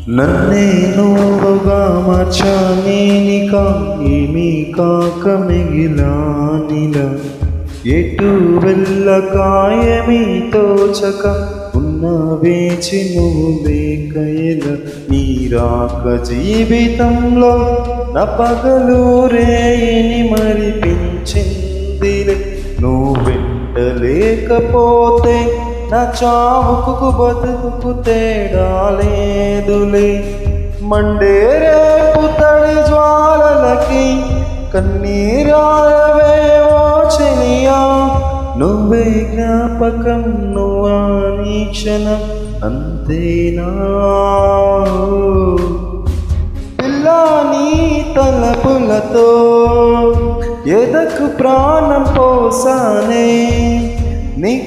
నన్నే నువ్వుగా మార్చానేనిక ఏమీ కాక మిగిలానిలా ఎటు వెళ్ళకాయమీ తోచక ఉన్న వేచి నువ్వు లేకయల నీ రాక జీవితంలో నా పగలు రేయిని మరిపించిందిలే నువ్వు వెంటలేకపోతే నా చావుకు బతుకు తేడా లేదులే మండే రేపు తడి జ్వాలలకి కన్నీరాలవేవో చెలియా నువ్వే జ్ఞాపకం నువ్వా నీ క్షణం అంతేనా పిల్లా నీ తలపులతో ఎదకు ప్రాణం పోసానే నీకే